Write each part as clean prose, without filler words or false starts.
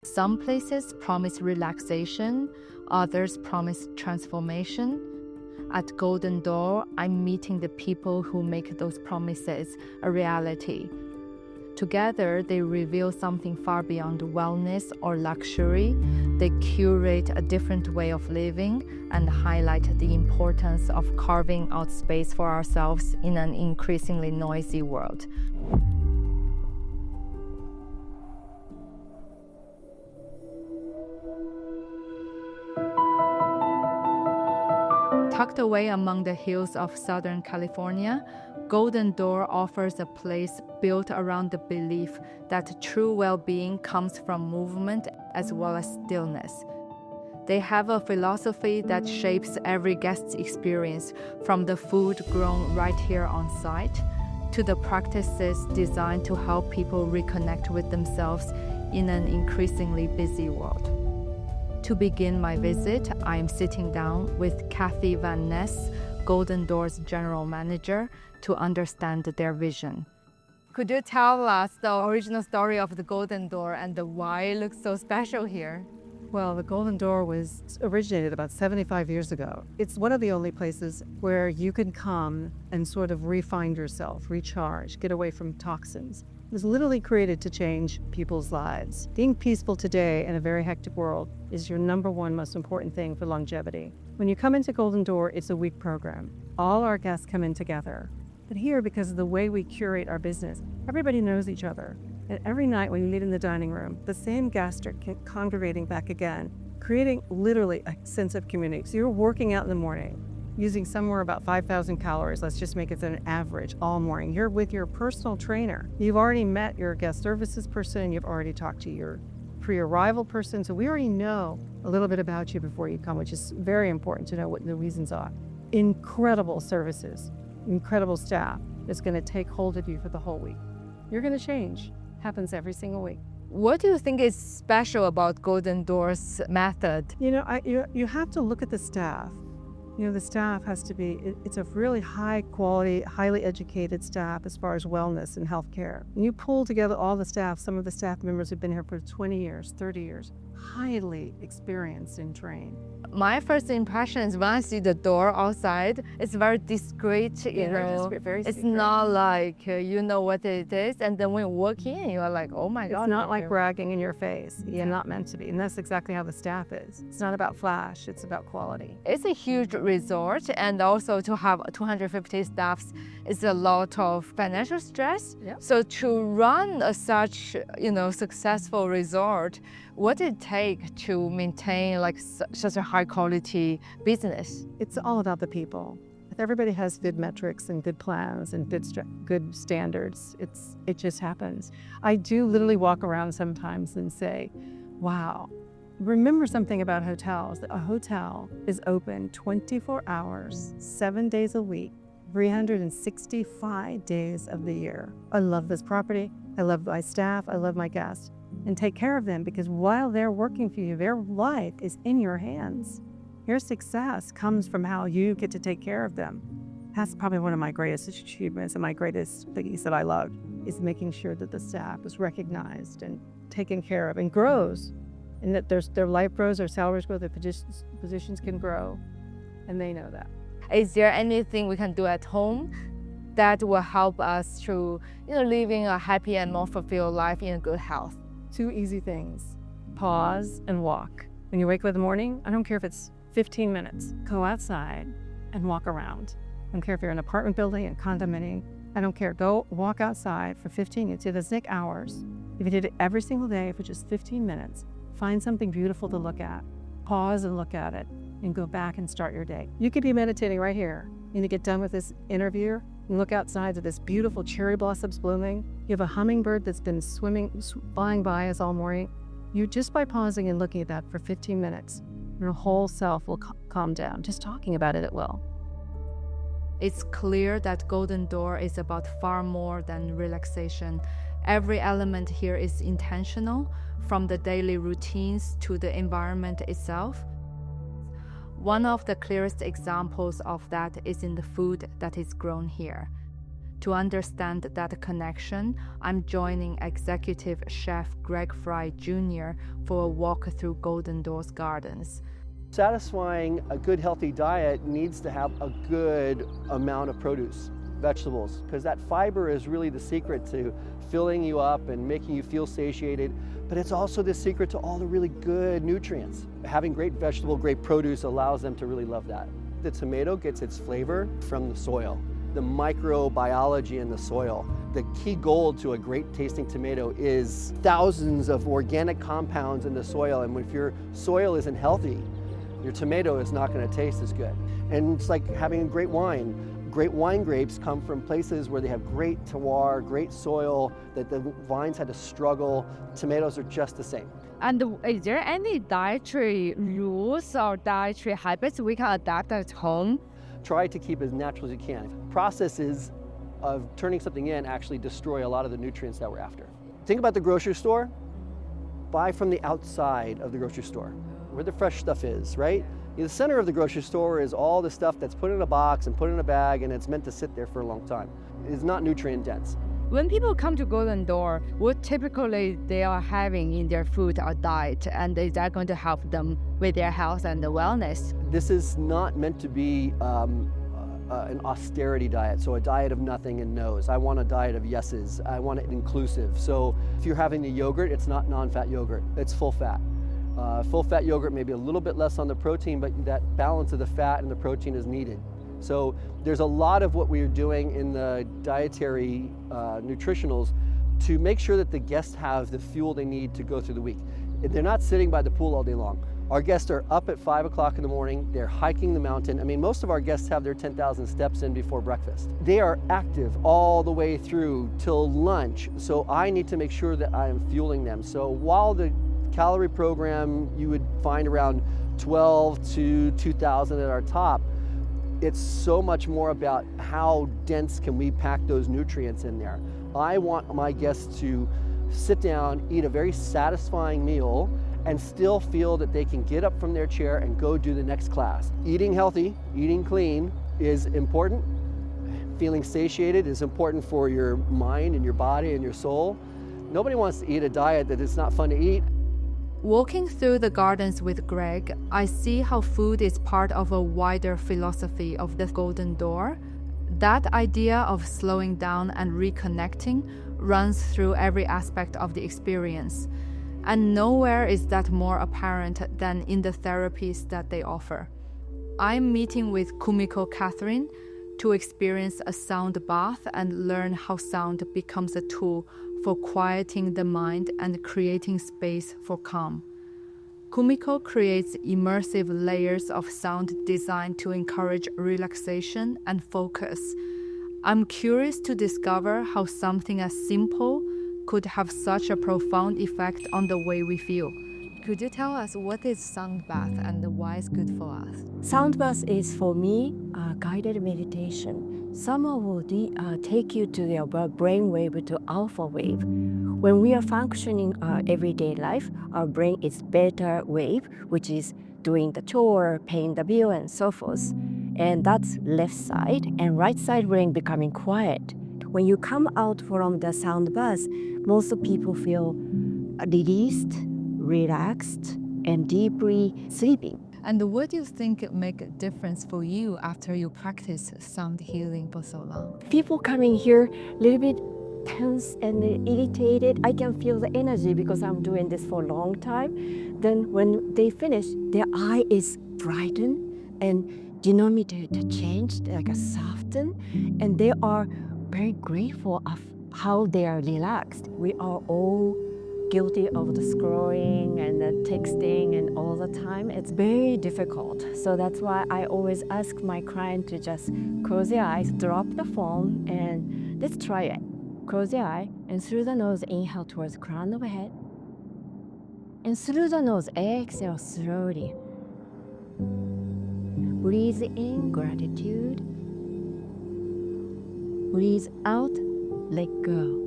Some places promise relaxation, others promise transformation. At Golden Door, I'm meeting the people who make those promises a reality. Together, they reveal something far beyond wellness or luxury. They curate a different way of living and highlight the importance of carving out space for ourselves in an increasingly noisy world. Tucked away among the hills of Southern California, Golden Door offers a place built around the belief that true well-being comes from movement as well as stillness. They have a philosophy that shapes every guest's experience, from the food grown right here on site to the practices designed to help people reconnect with themselves in an increasingly busy world. To begin my visit, I am sitting down with Kathy Van Ness, Golden Door's general manager, to understand their vision. Could you tell us the original story of the Golden Door and why it looks so special here? Well, the Golden Door was originated about 75 years ago. It's one of the only places where you can come and sort of re-find yourself, recharge, get away from toxins. It was literally created to change people's lives. Being peaceful today in a very hectic world is your number one most important thing for longevity. When you come into Golden Door, it's a week program. All our guests come in together. But here, because of the way we curate our business, everybody knows each other. And every night when you meet in the dining room, the same guests are congregating back again, creating literally a sense of community. So you're working out in the morning, using somewhere about 5,000 calories, let's just make it an average all morning. You're with your personal trainer. You've already met your guest services person, you've already talked to your pre-arrival person, so we already know a little bit about you before you come, which is very important to know what the reasons are. Incredible services, incredible staff that's gonna take hold of you for the whole week. You're gonna change, happens every single week. What do you think is special about Golden Door's method? You have to look at the staff. The staff has to be, it's a really high quality, highly educated staff as far as wellness and healthcare. And you pull together all the staff, some of the staff members have been here for 20 years, 30 years, highly experienced and trained. My first impression is when I see the door outside, it's very discreet, Very it's secret. not like you know what it is, and then when you walk in, you're like, oh my God. It's not like bragging in your face. You're not meant to be. And that's exactly how the staff is. It's not about flash, it's about quality. It's a huge resort, and also to have 250 staffs is a lot of financial stress. Yep. So to run such successful resort, what did it take to maintain such a high quality business? It's all about the people. If everybody has good metrics and good plans and good standards, it just happens. I do literally walk around sometimes and say, wow, remember something about hotels. A hotel is open 24 hours, 7 days a week, 365 days of the year. I love this property. I love my staff. I love my guests. And take care of them, because while they're working for you, their life is in your hands. Your success comes from how you get to take care of them. That's probably one of my greatest achievements and my greatest things that I love, is making sure that the staff is recognized and taken care of and grows, and that their life grows, their salaries grow, their positions can grow, and they know that. Is there anything we can do at home that will help us to living a happy and more fulfilled life in good health? 2 easy things: pause and walk. When you wake up in the morning, I don't care if it's 15 minutes, go outside and walk around. I don't care if you're in an apartment building, a condominium, I don't care. Go walk outside for 15 minutes. It doesn't take hours. If you did it every single day for just 15 minutes, find something beautiful to look at, pause and look at it, and go back and start your day. You could be meditating right here. You get done with this interview and look outside to this beautiful cherry blossoms blooming. You have a hummingbird that's been flying by us all morning. You, just by pausing and looking at that for 15 minutes, your whole self will calm down. Just talking about it will. It's clear that Golden Door is about far more than relaxation. Every element here is intentional, from the daily routines to the environment itself. One of the clearest examples of that is in the food that is grown here. To understand that connection, I'm joining executive chef Greg Fry Jr. for a walk through Golden Door's gardens. Satisfying a good healthy diet needs to have a good amount of produce, vegetables, because that fiber is really the secret to filling you up and making you feel satiated, but it's also the secret to all the really good nutrients. Having great vegetable, great produce allows them to really love that. The tomato gets its flavor from the soil, the microbiology in the soil. The key goal to a great tasting tomato is thousands of organic compounds in the soil, and if your soil isn't healthy, your tomato is not going to taste as good. And it's like having great wine. Great wine grapes come from places where they have great terroir, great soil, that the vines had to struggle. Tomatoes are just the same. And is there any dietary rules or dietary habits we can adapt at home? Try to keep as natural as you can. Processes of turning something in actually destroy a lot of the nutrients that we're after. Think about the grocery store. Buy from the outside of the grocery store, where the fresh stuff is, right? The center of the grocery store is all the stuff that's put in a box and put in a bag, and it's meant to sit there for a long time. It's not nutrient dense. When people come to Golden Door, what typically they are having in their food or diet, and is that going to help them with their health and wellness? This is not meant to be an austerity diet, so a diet of nothing and no's. I want a diet of yeses. I want it inclusive. So if you're having the yogurt, it's not non-fat yogurt, it's full fat. Full fat yogurt may be a little bit less on the protein, but that balance of the fat and the protein is needed. So there's a lot of what we are doing in the dietary nutritionals to make sure that the guests have the fuel they need to go through the week. They're not sitting by the pool all day long. Our guests are up at 5 o'clock in the morning, they're hiking the mountain. I mean, most of our guests have their 10,000 steps in before breakfast. They are active all the way through till lunch, so I need to make sure that I am fueling them. So while the calorie program you would find around 12 to 2,000 at our top, it's so much more about how dense can we pack those nutrients in there. I want my guests to sit down, eat a very satisfying meal, and still feel that they can get up from their chair and go do the next class. Eating healthy, eating clean is important. Feeling satiated is important for your mind and your body and your soul. Nobody wants to eat a diet that is not fun to eat. Walking through the gardens with Greg, I see how food is part of a wider philosophy of the Golden Door. That idea of slowing down and reconnecting runs through every aspect of the experience. And nowhere is that more apparent than in the therapies that they offer. I'm meeting with Kumiko Katherine to experience a sound bath and learn how sound becomes a tool for quieting the mind and creating space for calm. Kumiko creates immersive layers of sound designed to encourage relaxation and focus. I'm curious to discover how something as simple could have such a profound effect on the way we feel. Could you tell us what is sound bath and why it's good for us? Sound bath is for me a guided meditation. Someone will take you to your brain wave to alpha wave. When we are functioning everyday life, our brain is beta wave, which is doing the chore, paying the bill, and so forth. And that's left side, and right side brain becoming quiet. When you come out from the sound bath, most people feel released, relaxed, and deeply sleeping. And what do you think make a difference for you after you practice sound healing for so long? People coming here a little bit tense and irritated. I can feel the energy because I'm doing this for a long time. Then when they finish, their eye is brightened and denominator changed, like a softened, and they are very grateful of how they are relaxed. We are all guilty of the scrolling and the texting and all the time. It's very difficult. So that's why I always ask my client to just close their eyes, drop the phone, and let's try it. Close the eye, and through the nose, inhale towards the crown of the head. And through the nose, exhale slowly. Breathe in gratitude. Breathe out, let go.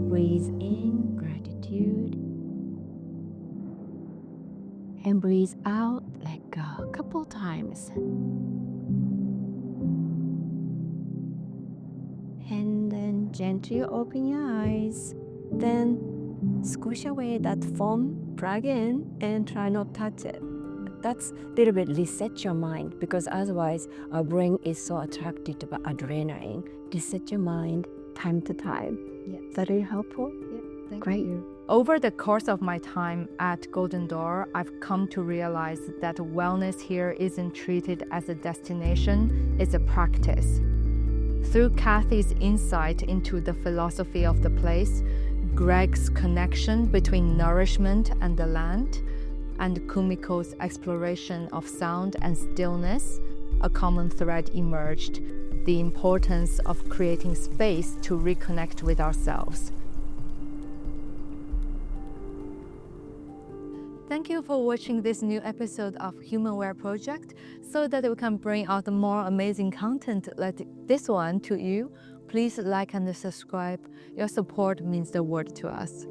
Breathe in gratitude. And breathe out, let go. A couple times. Gently open your eyes. Then squish away that foam, plug in, and try not touch it. That's a little bit reset your mind because otherwise our brain is so attracted to adrenaline. Reset your mind time to time. Yeah. Is that really helpful? Yeah, thank Great. you. Over the course of my time at Golden Door, I've come to realize that wellness here isn't treated as a destination, it's a practice. Through Kathy's insight into the philosophy of the place, Greg's connection between nourishment and the land, and Kumiko's exploration of sound and stillness, a common thread emerged: the importance of creating space to reconnect with ourselves. Thank you for watching this new episode of Humanware Project. So that we can bring out more amazing content like this one to you, please like and subscribe. Your support means the world to us.